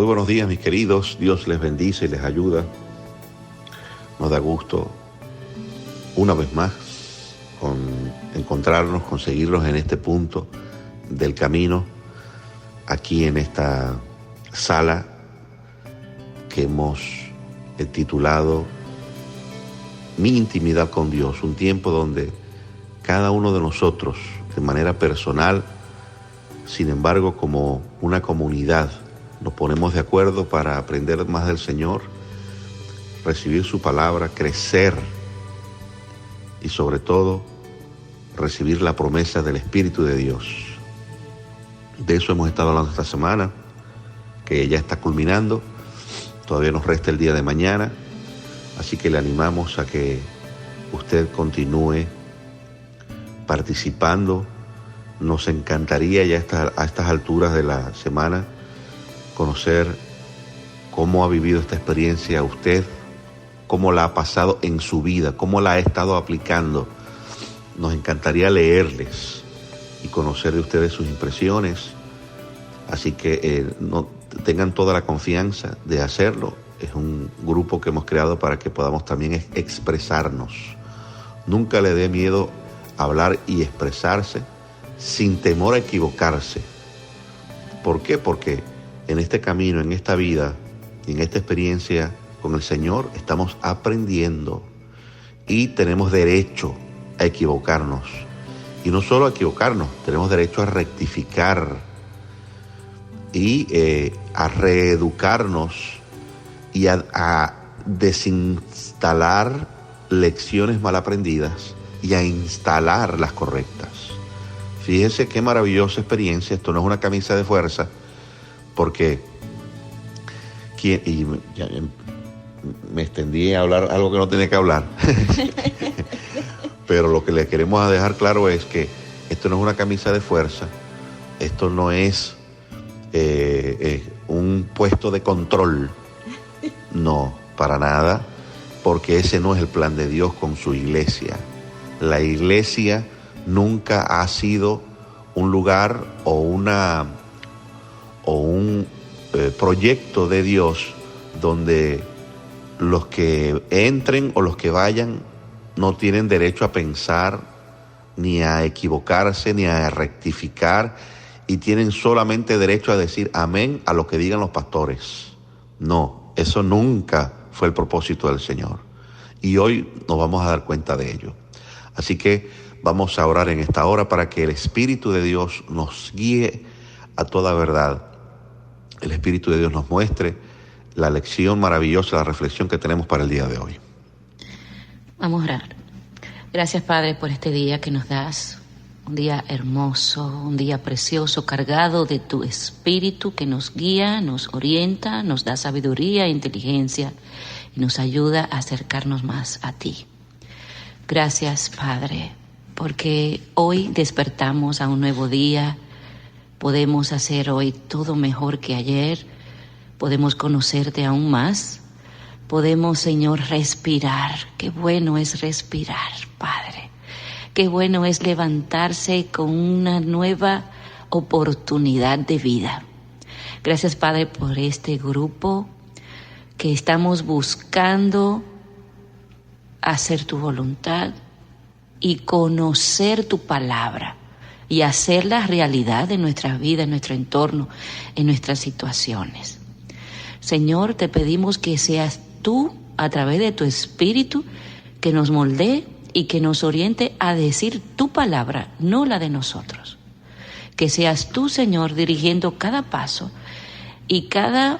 Muy buenos días, mis queridos. Dios les bendice y les ayuda. Nos da gusto una vez más con encontrarnos, conseguirlos en este punto del camino, aquí en esta sala que hemos titulado Mi intimidad con Dios, un tiempo donde cada uno de nosotros, de manera personal, sin embargo, como una comunidad, nos ponemos de acuerdo para aprender más del Señor, recibir su palabra, crecer y sobre todo recibir la promesa del Espíritu de Dios. De eso hemos estado hablando esta semana, que ya está culminando. Todavía nos resta el día de mañana, así que le animamos a que usted continúe participando. Nos encantaría ya a estas alturas de la semana conocer cómo ha vivido esta experiencia usted, cómo la ha pasado en su vida, cómo la ha estado aplicando. Nos encantaría leerles y conocer de ustedes sus impresiones, así que no tengan toda la confianza de hacerlo. Es un grupo que hemos creado para que podamos también expresarnos. Nunca le dé miedo hablar y expresarse sin temor a equivocarse. ¿Por qué? Porque en este camino, en esta vida, en esta experiencia con el Señor, estamos aprendiendo y tenemos derecho a equivocarnos. Y no solo a equivocarnos, tenemos derecho a rectificar y a reeducarnos y a desinstalar lecciones mal aprendidas y a instalar las correctas. Fíjese qué maravillosa experiencia. Esto no es una camisa de fuerza, porque me extendí a hablar algo que no tenía que hablar. Pero lo que le queremos dejar claro es que esto no es una camisa de fuerza, esto no es un puesto de control, no, para nada, porque ese no es el plan de Dios con su iglesia. La iglesia nunca ha sido un lugar o un proyecto de Dios donde los que entren o los que vayan no tienen derecho a pensar, ni a equivocarse, ni a rectificar, y tienen solamente derecho a decir amén a lo que digan los pastores. No, eso nunca fue el propósito del Señor. Y hoy nos vamos a dar cuenta de ello. Así que vamos a orar en esta hora para que el Espíritu de Dios nos guíe a toda verdad. El Espíritu de Dios nos muestre la lección maravillosa, la reflexión que tenemos para el día de hoy. Vamos a orar. Gracias, Padre, por este día que nos das. Un día hermoso, un día precioso, cargado de tu Espíritu que nos guía, nos orienta, nos da sabiduría e inteligencia y nos ayuda a acercarnos más a ti. Gracias, Padre, porque hoy despertamos a un nuevo día. Podemos hacer hoy todo mejor que ayer. Podemos conocerte aún más. Podemos, Señor, respirar. Qué bueno es respirar, Padre. Qué bueno es levantarse con una nueva oportunidad de vida. Gracias, Padre, por este grupo que estamos buscando hacer tu voluntad y conocer tu palabra y hacerla realidad en nuestra vida, en nuestro entorno, en nuestras situaciones. Señor, te pedimos que seas tú, a través de tu Espíritu, que nos moldee y que nos oriente a decir tu palabra, no la de nosotros. Que seas tú, Señor, dirigiendo cada paso y cada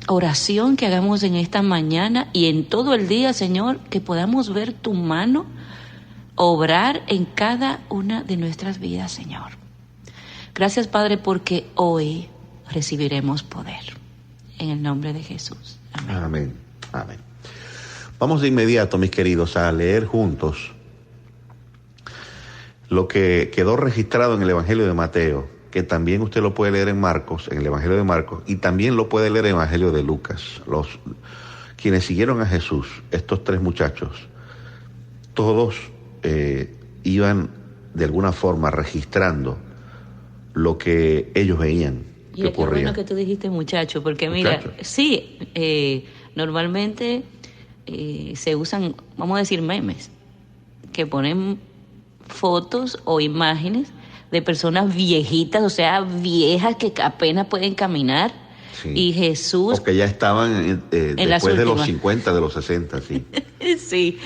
oración que hagamos en esta mañana y en todo el día, Señor, que podamos ver tu mano obrar en cada una de nuestras vidas, Señor. Gracias, Padre, porque hoy recibiremos poder. En el nombre de Jesús. Amén. Amén. Amén. Vamos de inmediato, mis queridos, a leer juntos lo que quedó registrado en el Evangelio de Mateo, que también usted lo puede leer en Marcos, en el Evangelio de Marcos, y también lo puede leer en el Evangelio de Lucas. Quienes siguieron a Jesús, estos tres muchachos, todos iban de alguna forma registrando lo que ellos veían. Mira, qué bueno que tú dijiste muchacho, porque mira, sí, normalmente se usan, vamos a decir, memes, que ponen fotos o imágenes de personas viejitas, o sea, viejas que apenas pueden caminar. Sí. Y Jesús... O que ya estaban después de los 50, de los 60, sí. Sí.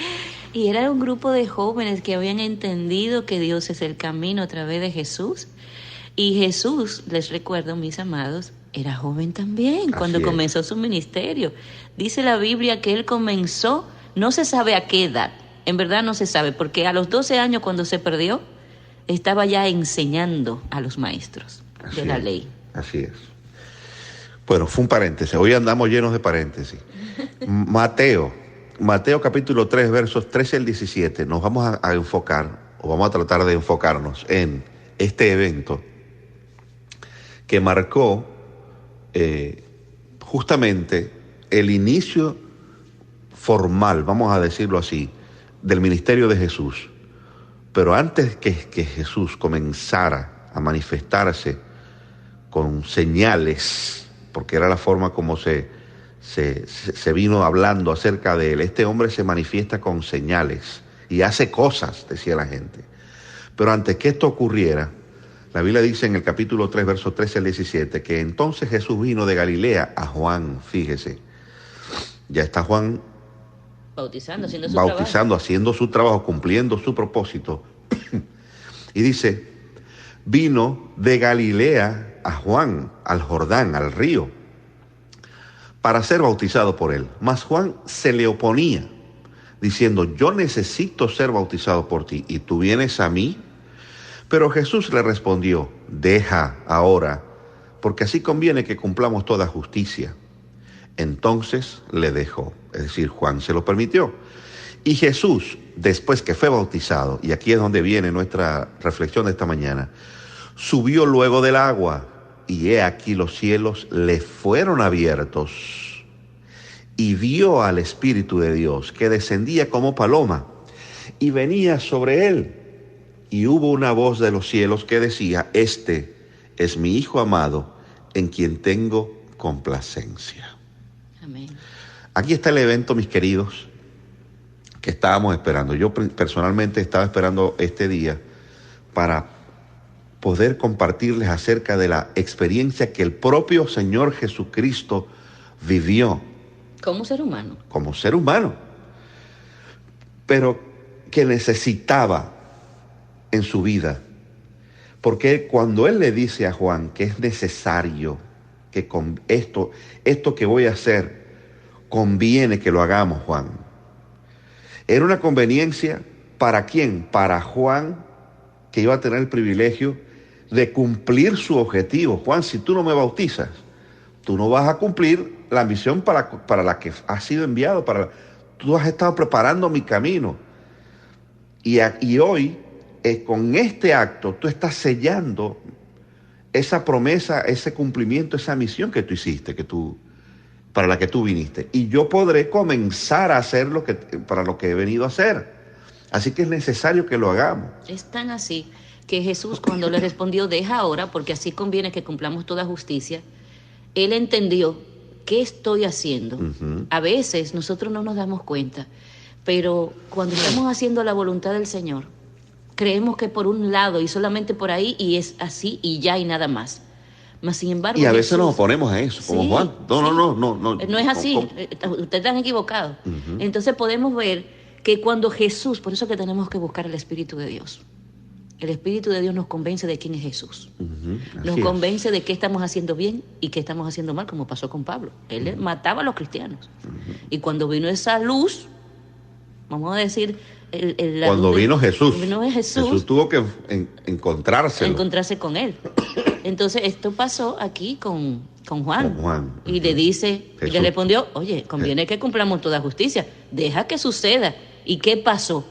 Y era un grupo de jóvenes que habían entendido que Dios es el camino a través de Jesús. Y Jesús, les recuerdo, mis amados, era joven también cuando comenzó su ministerio. Dice la Biblia que él comenzó, no se sabe a qué edad, en verdad no se sabe, porque a los 12 años cuando se perdió, estaba ya enseñando a los maestros de la ley. Así es. Bueno, fue un paréntesis, hoy andamos llenos de paréntesis. Mateo capítulo 3, versos 13 al 17, nos vamos a enfocar, o vamos a tratar de enfocarnos en este evento que marcó justamente el inicio formal, vamos a decirlo así, del ministerio de Jesús. Pero antes que Jesús comenzara a manifestarse con señales, porque era la forma como se vino hablando acerca de él, este hombre se manifiesta con señales y hace cosas, decía la gente. Pero antes que esto ocurriera, la Biblia dice en el capítulo 3, versos 13 al 17, que entonces Jesús vino de Galilea a Juan, fíjese. Ya está Juan bautizando, haciendo su trabajo, cumpliendo su propósito. Y dice, vino de Galilea a Juan, al Jordán, al río, para ser bautizado por él. Mas Juan se le oponía, diciendo, yo necesito ser bautizado por ti, ¿y tú vienes a mí? Pero Jesús le respondió, deja ahora, porque así conviene que cumplamos toda justicia. Entonces le dejó, es decir, Juan se lo permitió. Y Jesús, después que fue bautizado, y aquí es donde viene nuestra reflexión de esta mañana, subió luego del agua, y he aquí los cielos le fueron abiertos, y vio al Espíritu de Dios, que descendía como paloma, y venía sobre él. Y hubo una voz de los cielos que decía, este es mi Hijo amado, en quien tengo complacencia. Amén. Aquí está el evento, mis queridos, que estábamos esperando. Yo personalmente estaba esperando este día para poder compartirles acerca de la experiencia que el propio Señor Jesucristo vivió. Como ser humano. Como ser humano. Pero que necesitaba en su vida. Porque cuando él le dice a Juan que es necesario que con esto que voy a hacer, conviene que lo hagamos, Juan. Era una conveniencia ¿para quién? Para Juan, que iba a tener el privilegio de cumplir su objetivo. Juan, si tú no me bautizas, tú no vas a cumplir la misión para la que has sido enviado. Tú has estado preparando mi camino. Y hoy, con este acto, tú estás sellando esa promesa, ese cumplimiento, esa misión que tú hiciste, para la que tú viniste. Y yo podré comenzar a hacer para lo que he venido a hacer. Así que es necesario que lo hagamos. Es tan así que Jesús, cuando le respondió, deja ahora, porque así conviene que cumplamos toda justicia, él entendió, ¿qué estoy haciendo? Uh-huh. A veces nosotros no nos damos cuenta, pero cuando estamos haciendo la voluntad del Señor, creemos que por un lado y solamente por ahí, y es así y ya y nada más. Mas, sin embargo, y a veces nos oponemos a eso, como sí, Juan. No es así, ustedes están equivocados. Uh-huh. Entonces podemos ver que cuando Jesús, por eso que tenemos que buscar el Espíritu de Dios. El Espíritu de Dios nos convence de quién es Jesús. Uh-huh. Nos convence de qué estamos haciendo bien y qué estamos haciendo mal, como pasó con Pablo. Él mataba a los cristianos. Uh-huh. Y cuando vino esa luz, vamos a decir... Cuando vino Jesús, Jesús tuvo que encontrarse con él. Entonces esto pasó aquí con Juan. Y le dice, Jesús. Y le respondió, oye, conviene que cumplamos toda justicia, deja que suceda. ¿Y qué pasó?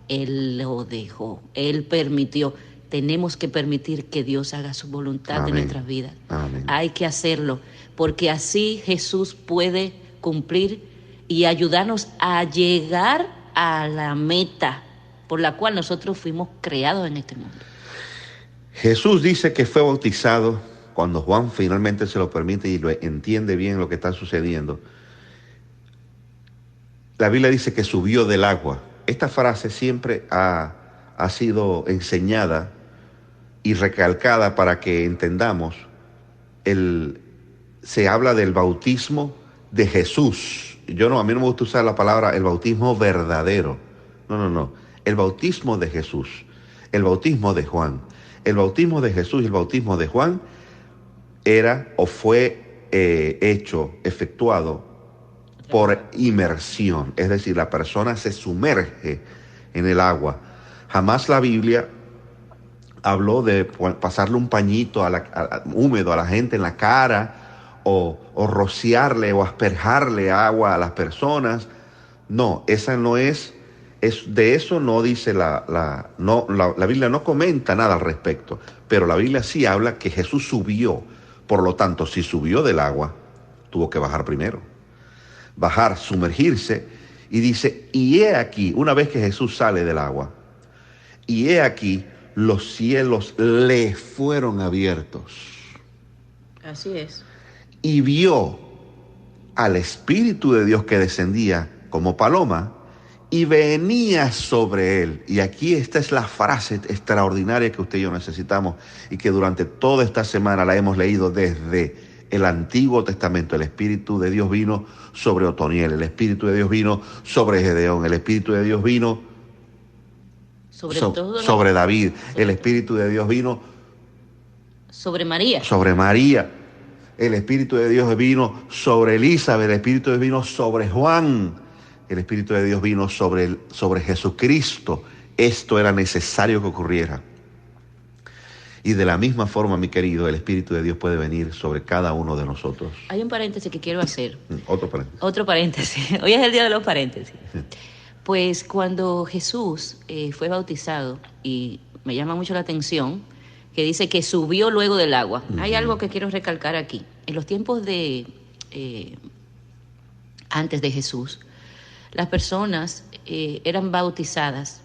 Él lo dejó, él permitió. Tenemos que permitir que Dios haga su voluntad en nuestras vidas. Amén. Hay que hacerlo, porque así Jesús puede cumplir y ayudarnos a llegar a la meta por la cual nosotros fuimos creados en este mundo. Jesús dice que fue bautizado cuando Juan finalmente se lo permite y lo entiende bien lo que está sucediendo, la Biblia dice que subió del agua. Esta frase siempre ha sido enseñada y recalcada para que entendamos. Se habla del bautismo de Jesús. A mí no me gusta usar la palabra el bautismo verdadero. No. El bautismo de Jesús, el bautismo de Juan. El bautismo de Jesús y el bautismo de Juan era o fue efectuado por inmersión, es decir, la persona se sumerge en el agua. Jamás la Biblia habló de pasarle un pañito húmedo a la gente en la cara o rociarle o asperjarle agua a las personas. No, esa no es de eso no dice la Biblia no comenta nada al respecto, pero la Biblia sí habla que Jesús subió. Por lo tanto, si subió del agua, tuvo que bajar primero. Bajar, sumergirse, y dice, y he aquí, una vez que Jesús sale del agua, y he aquí, los cielos le fueron abiertos. Así es. Y vio al Espíritu de Dios que descendía como paloma y venía sobre él. Y aquí esta es la frase extraordinaria que usted y yo necesitamos y que durante toda esta semana la hemos leído desde el Antiguo Testamento. El Espíritu de Dios vino sobre Otoniel, el Espíritu de Dios vino sobre Gedeón, el Espíritu de Dios vino sobre David, el Espíritu de Dios vino sobre María. Sobre María. El Espíritu de Dios vino sobre Elizabeth, el Espíritu de Dios vino sobre Juan, el Espíritu de Dios vino sobre Jesucristo. Esto era necesario que ocurriera. Y de la misma forma, mi querido, el Espíritu de Dios puede venir sobre cada uno de nosotros. Hay un paréntesis que quiero hacer. Otro paréntesis. Hoy es el día de los paréntesis. Pues cuando Jesús fue bautizado, y me llama mucho la atención, que dice que subió luego del agua. Hay algo que quiero recalcar aquí. En los tiempos de antes de Jesús, las personas eran bautizadas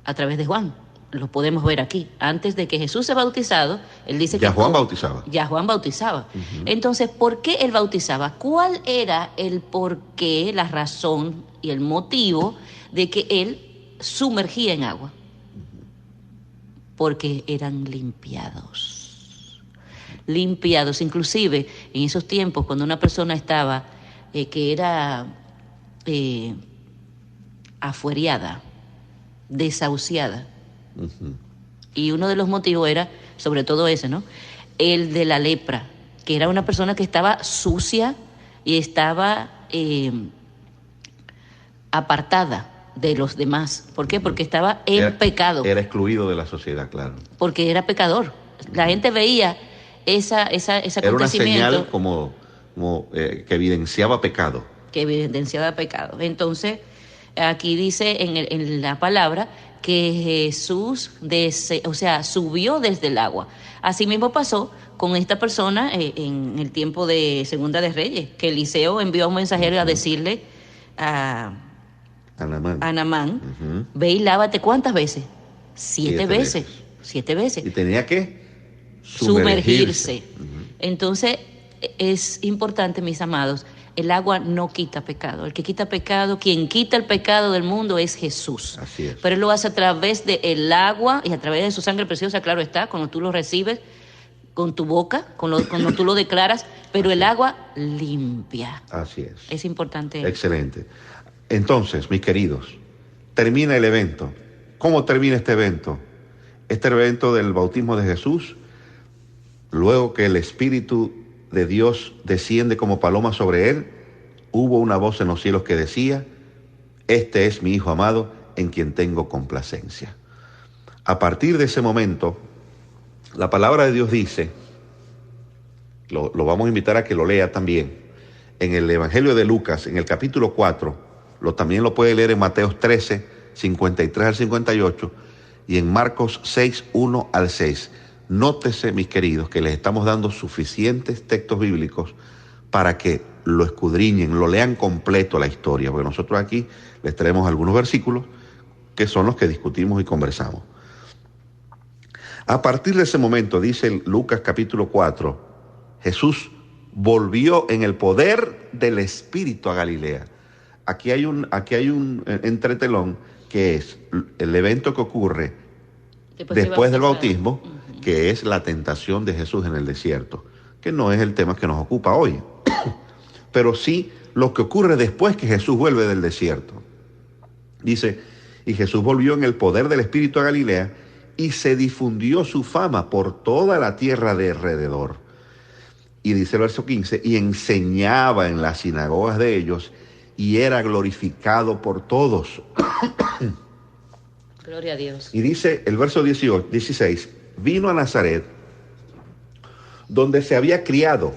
a través de Juan. Lo podemos ver aquí. Antes de que Jesús sea bautizado, él dice que Juan bautizaba. Ya Juan bautizaba. Entonces, ¿por qué él bautizaba? ¿Cuál era el porqué, la razón y el motivo de que él sumergía en agua? Porque eran limpiados. Limpiados. Inclusive, en esos tiempos, cuando una persona estaba, que era afueriada, desahuciada, y uno de los motivos era, sobre todo ese, ¿no? El de la lepra, que era una persona que estaba sucia y estaba apartada de los demás. ¿Por qué? Porque estaba en pecado. Era excluido de la sociedad, claro. Porque era pecador. La gente veía ese acontecimiento. Era una señal como que evidenciaba pecado. Que evidenciaba pecado. Entonces, aquí dice en la palabra que Jesús subió desde el agua. Así mismo pasó con esta persona en el tiempo de Segunda de Reyes, que Eliseo envió a un mensajero a decirle a Naamán, ve y lávate ¿cuántas veces? 7 veces. 7 veces. Y tenía que sumergirse. Entonces, es importante, mis amados, el agua no quita pecado. El que quita pecado, quien quita el pecado del mundo es Jesús. Así es. Pero él lo hace a través del agua y a través de su sangre preciosa, claro está, cuando tú lo recibes con tu boca, cuando tú lo declaras, pero el agua limpia. Así es. Es importante. Excelente. Entonces, mis queridos, termina el evento. ¿Cómo termina este evento? Este evento del bautismo de Jesús, luego que el Espíritu de Dios desciende como paloma sobre él, hubo una voz en los cielos que decía, este es mi Hijo amado, en quien tengo complacencia. A partir de ese momento, la palabra de Dios dice, lo vamos a invitar a que lo lea también, en el Evangelio de Lucas, en el capítulo 4, también lo puede leer en Mateo 13, 53 al 58, y en Marcos 6, 1 al 6. Nótese, mis queridos, que les estamos dando suficientes textos bíblicos para que lo escudriñen, lo lean completo la historia, porque nosotros aquí les traemos algunos versículos que son los que discutimos y conversamos. A partir de ese momento, dice Lucas capítulo 4, Jesús volvió en el poder del Espíritu a Galilea. Aquí hay un entretelón que es el evento que ocurre después del bautismo, que es la tentación de Jesús en el desierto, que no es el tema que nos ocupa hoy, pero sí lo que ocurre después que Jesús vuelve del desierto. Dice, y Jesús volvió en el poder del Espíritu a Galilea, y se difundió su fama por toda la tierra de alrededor. Y dice el verso 15, y enseñaba en las sinagogas de ellos, y era glorificado por todos. Gloria a Dios. Y dice el verso 16, vino a Nazaret, donde se había criado,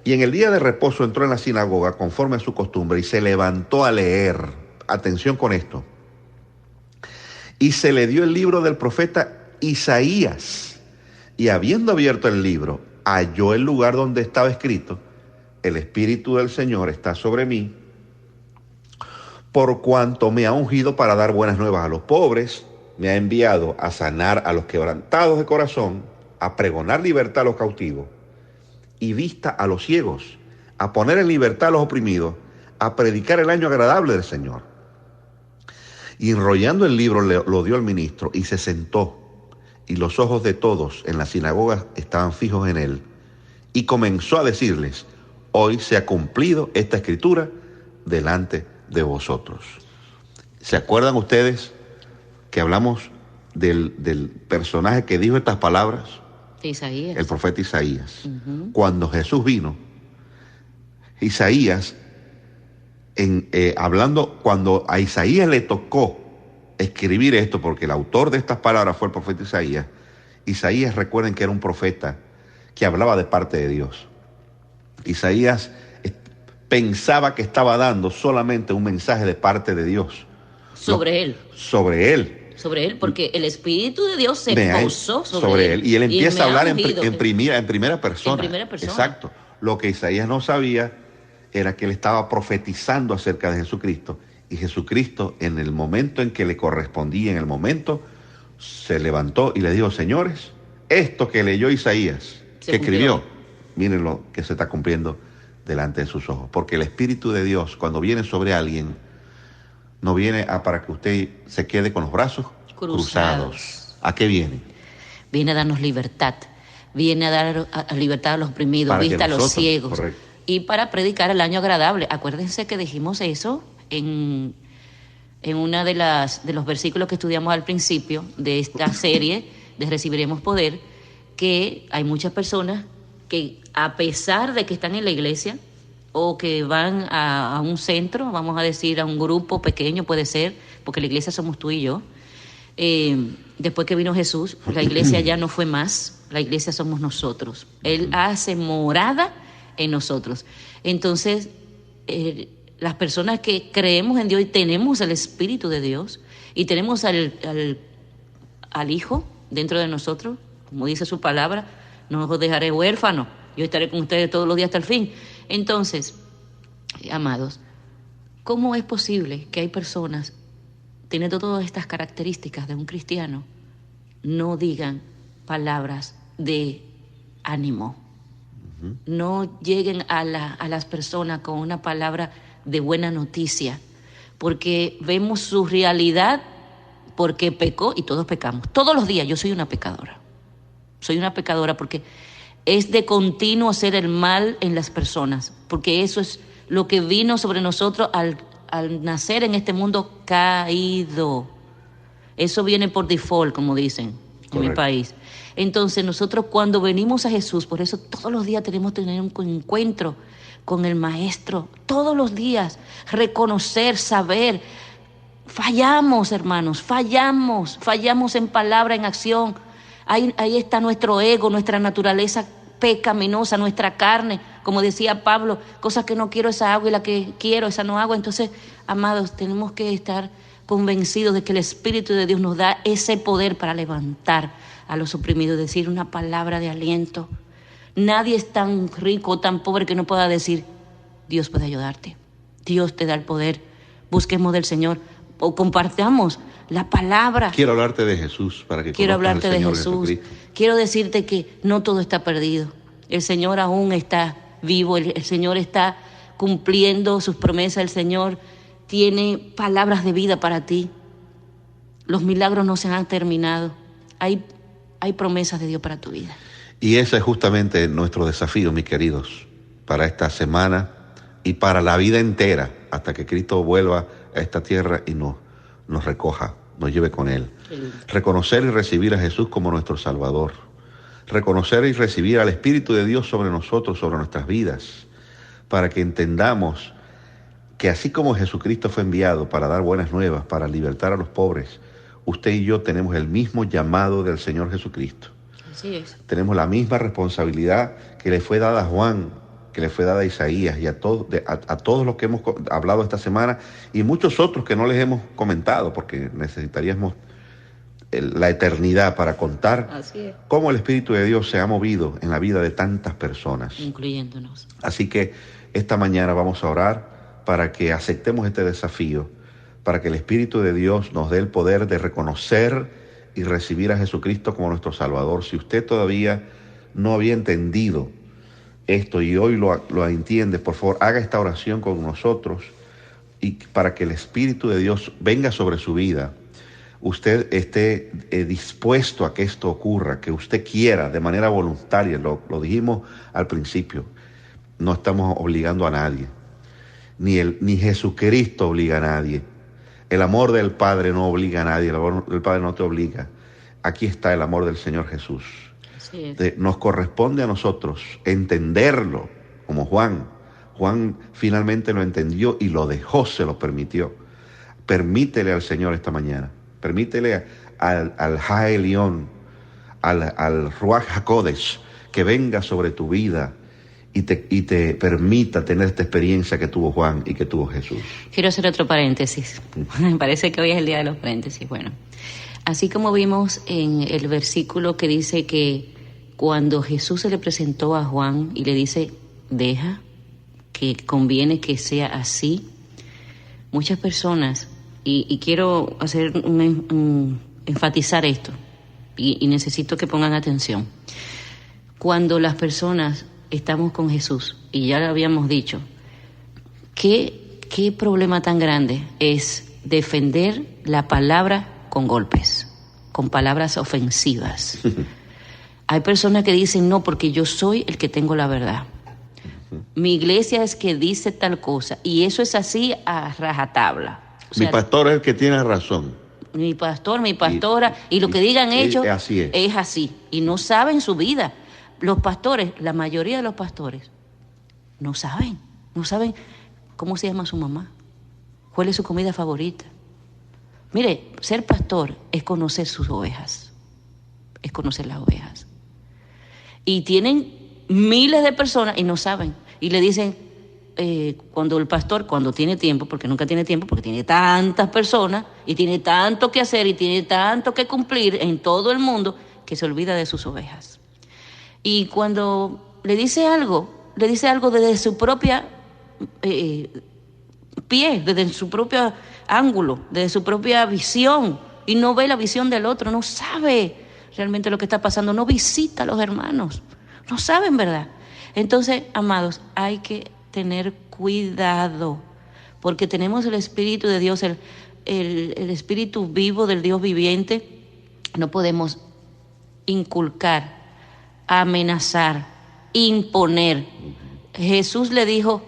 y en el día de reposo entró en la sinagoga conforme a su costumbre, y se levantó a leer. Atención con esto. Y se le dio el libro del profeta Isaías, y habiendo abierto el libro, halló el lugar donde estaba escrito, el Espíritu del Señor está sobre mí, por cuanto me ha ungido para dar buenas nuevas a los pobres, me ha enviado a sanar a los quebrantados de corazón, a pregonar libertad a los cautivos y vista a los ciegos, a poner en libertad a los oprimidos, a predicar el año agradable del Señor. Y enrollando el libro lo dio al ministro y se sentó, y los ojos de todos en la sinagoga estaban fijos en él, y comenzó a decirles, hoy se ha cumplido esta escritura delante de vosotros. ¿Se acuerdan ustedes que hablamos del personaje que dijo estas palabras? Isaías. El profeta Isaías. Cuando Jesús vino, Isaías, hablando, cuando a Isaías le tocó escribir esto, porque el autor de estas palabras fue el profeta Isaías. Isaías, recuerden que era un profeta que hablaba de parte de Dios. Isaías pensaba que estaba dando solamente un mensaje de parte de Dios. Sobre él. Sobre él, porque el Espíritu de Dios se posó sobre él. Y él empieza a hablar en primera persona. En primera persona. Exacto. Lo que Isaías no sabía era que él estaba profetizando acerca de Jesucristo. Y Jesucristo, en el momento en que le correspondía, en el momento, se levantó y le dijo, señores, esto que leyó Isaías, que escribió, miren lo que se está cumpliendo delante de sus ojos. Porque el Espíritu de Dios, cuando viene sobre alguien, no viene para que usted se quede con los brazos cruzados. ¿A qué viene? Viene a darnos libertad. Viene a dar libertad a los oprimidos, vista a los ciegos. Correcto. Y para predicar el año agradable. Acuérdense que dijimos eso en una de los versículos que estudiamos al principio de esta serie de Recibiremos Poder, que hay muchas personas que, a pesar de que están en la iglesia o que van a un centro, vamos a decir a un grupo pequeño, puede ser, porque la iglesia somos tú y yo, después que vino Jesús, la iglesia ya no fue más, la iglesia somos nosotros. Él hace morada en nosotros. Entonces, las personas que creemos en Dios y tenemos el Espíritu de Dios y tenemos al Hijo dentro de nosotros, como dice su palabra, no os dejaré huérfanos, yo estaré con ustedes todos los días hasta el fin. Entonces, amados, ¿cómo es posible que hay personas teniendo todas estas características de un cristiano no digan palabras de ánimo? No lleguen a las personas con una palabra de buena noticia, porque vemos su realidad, porque pecó y todos pecamos. Todos los días yo soy una pecadora. Soy una pecadora porque es de continuo hacer el mal en las personas, porque eso es lo que vino sobre nosotros al nacer en este mundo caído. Eso viene por default, como dicen en mi país. Entonces nosotros cuando venimos a Jesús, por eso todos los días tenemos que tener un encuentro con el Maestro, todos los días, reconocer, saber. Fallamos, hermanos, fallamos en palabra, en acción. Ahí está nuestro ego, nuestra naturaleza pecaminosa, nuestra carne. Como decía Pablo, cosas que no quiero, esa hago, y la que quiero, esa no hago. Entonces, amados, tenemos que estar convencidos de que el Espíritu de Dios nos da ese poder para levantar a los oprimidos, decir una palabra de aliento. Nadie es tan rico o tan pobre que no pueda decir, Dios puede ayudarte, Dios te da el poder, busquemos del Señor o compartamos la palabra. Quiero hablarte de Jesús para que quiero hablarte al Señor de Jesús. Jesucristo. quiero decirte que no todo está perdido. El Señor aún está vivo, el Señor está cumpliendo sus promesas, el Señor tiene palabras de vida para ti. Los milagros no se han terminado. Hay promesas de Dios para tu vida. Y ese es justamente nuestro desafío, mis queridos, para esta semana y para la vida entera, hasta que Cristo vuelva a esta tierra y nos recoja, nos lleve con Él. Reconocer y recibir a Jesús como nuestro Salvador. Reconocer y recibir al Espíritu de Dios sobre nosotros, sobre nuestras vidas, para que entendamos que así como Jesucristo fue enviado para dar buenas nuevas, para libertar a los pobres, usted y yo tenemos el mismo llamado del Señor Jesucristo. Así es. Tenemos la misma responsabilidad que le fue dada a Juan, que le fue dada a Isaías y a todos los que hemos hablado esta semana y muchos otros que no les hemos comentado porque necesitaríamos la eternidad para contar cómo el Espíritu de Dios se ha movido en la vida de tantas personas, incluyéndonos. Así que esta mañana vamos a orar para que aceptemos este desafío, para que el Espíritu de Dios nos dé el poder de reconocer y recibir a Jesucristo como nuestro Salvador. Si usted todavía no había entendido esto y hoy lo entiende, por favor, haga esta oración con nosotros y para que el Espíritu de Dios venga sobre su vida, usted esté dispuesto a que esto ocurra, que usted quiera de manera voluntaria, lo dijimos al principio, no estamos obligando a nadie, ni Jesucristo obliga a nadie. El amor del Padre no obliga a nadie, el amor del Padre no te obliga. Aquí está el amor del Señor Jesús. Nos corresponde a nosotros entenderlo, como Juan. Juan finalmente lo entendió y lo dejó, se lo permitió. Permítele al Señor esta mañana, permítele al Ha-Elión, al Ruach HaKodesh, que venga sobre tu vida y te permita tener esta experiencia que tuvo Juan y que tuvo Jesús. Quiero hacer otro paréntesis. Me parece que hoy es el día de los paréntesis. Bueno, así como vimos en el versículo que dice que cuando Jesús se le presentó a Juan y le dice, deja, que conviene que sea así, muchas personas, y quiero hacer enfatizar esto, y necesito que pongan atención. Cuando las personas estamos con Jesús, y ya lo habíamos dicho, ¿qué problema tan grande es defender la palabra con golpes, con palabras ofensivas? Hay personas que dicen, no, porque yo soy el que tengo la verdad. Mi iglesia es que dice tal cosa, y eso es así a rajatabla. O sea, mi pastor es el que tiene razón. Mi pastor, mi pastora, y lo que digan ellos es así, y no saben su vida. Los pastores, la mayoría de los pastores, no saben cómo se llama su mamá, cuál es su comida favorita. Mire, ser pastor es conocer sus ovejas, es conocer las ovejas. Y tienen miles de personas y no saben. Y le dicen, cuando el pastor, cuando tiene tiempo, porque nunca tiene tiempo, porque tiene tantas personas y tiene tanto que hacer y tiene tanto que cumplir en todo el mundo, que se olvida de sus ovejas. Y cuando le dice algo desde su propia pie, desde su propio ángulo, desde su propia visión, y no ve la visión del otro, no sabe realmente lo que está pasando, no visita a los hermanos, no saben, ¿verdad? Entonces, amados, hay que tener cuidado, porque tenemos el Espíritu de Dios, el Espíritu vivo del Dios viviente. No podemos inculcar, amenazar, imponer. Jesús le dijo,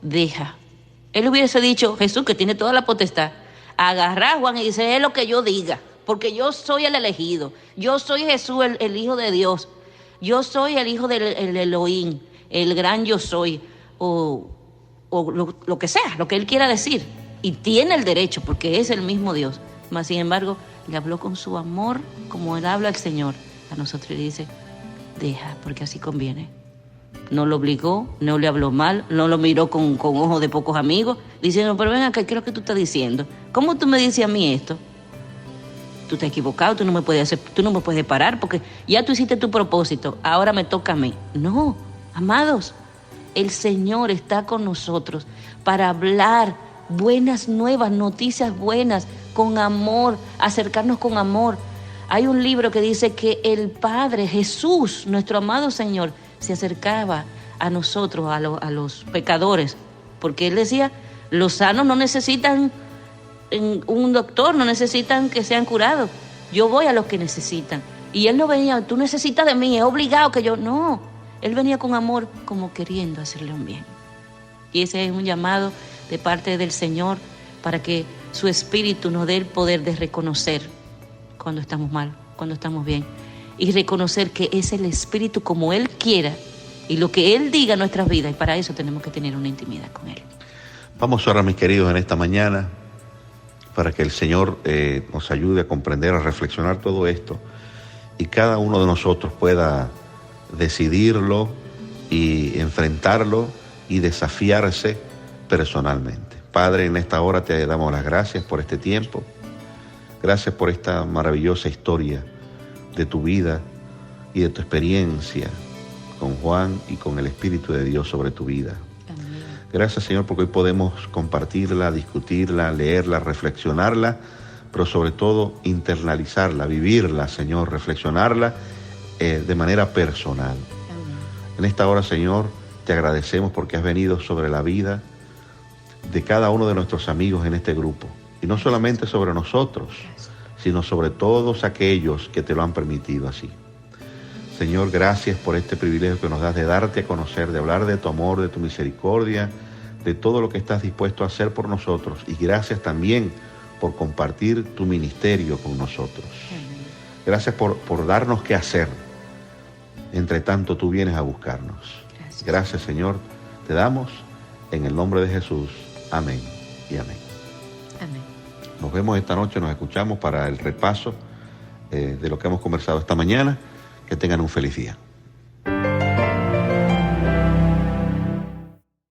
deja. Él hubiese dicho, Jesús, que tiene toda la potestad, agarra a Juan y dice, es lo que yo diga, porque yo soy el elegido, yo soy Jesús, el Hijo de Dios, yo soy el Hijo del Elohim, el gran yo soy, o lo que sea, lo que él quiera decir, y tiene el derecho, porque es el mismo Dios. Mas sin embargo, le habló con su amor, como él habla al Señor a nosotros, y dice, deja, porque así conviene. No lo obligó, no le habló mal, no lo miró con ojos de pocos amigos, diciendo, pero ven acá, ¿qué es lo que tú estás diciendo? ¿Cómo tú me dices a mí esto? Tú estás equivocado, tú no me puedes parar, porque ya tú hiciste tu propósito, ahora me toca a mí. No, amados, el Señor está con nosotros para hablar buenas nuevas, noticias buenas, con amor, acercarnos con amor. Hay un libro que dice que el Padre, Jesús, nuestro amado Señor, se acercaba a nosotros, a los pecadores, porque Él decía, los sanos no necesitan un doctor, no necesitan que sean curados. Yo voy a los que necesitan. Y Él no venía, tú necesitas de mí, es obligado que yo... No, Él venía con amor, como queriendo hacerle un bien. Y ese es un llamado de parte del Señor para que su Espíritu nos dé el poder de reconocer cuando estamos mal, cuando estamos bien. Y reconocer que es el Espíritu como Él quiera y lo que Él diga en nuestras vidas. Y para eso tenemos que tener una intimidad con Él. Vamos ahora, mis queridos, en esta mañana, para que el Señor nos ayude a comprender, a reflexionar todo esto, y cada uno de nosotros pueda decidirlo y enfrentarlo y desafiarse personalmente. Padre, en esta hora te damos las gracias por este tiempo. Gracias por esta maravillosa historia de tu vida y de tu experiencia con Juan y con el Espíritu de Dios sobre tu vida. Amén. Gracias, Señor, porque hoy podemos compartirla, discutirla, leerla, reflexionarla, pero sobre todo internalizarla, vivirla, Señor, reflexionarla de manera personal. Amén. En esta hora, Señor, te agradecemos porque has venido sobre la vida de cada uno de nuestros amigos en este grupo. Y no solamente sobre nosotros, sino sobre todos aquellos que te lo han permitido así. Señor, gracias por este privilegio que nos das de darte a conocer, de hablar de tu amor, de tu misericordia, de todo lo que estás dispuesto a hacer por nosotros. Y gracias también por compartir tu ministerio con nosotros. Gracias por darnos qué hacer. Entre tanto, tú vienes a buscarnos. Gracias, Señor. Te damos en el nombre de Jesús. Amén y amén. Amén. Nos vemos esta noche, nos escuchamos para el repaso de lo que hemos conversado esta mañana. Que tengan un feliz día.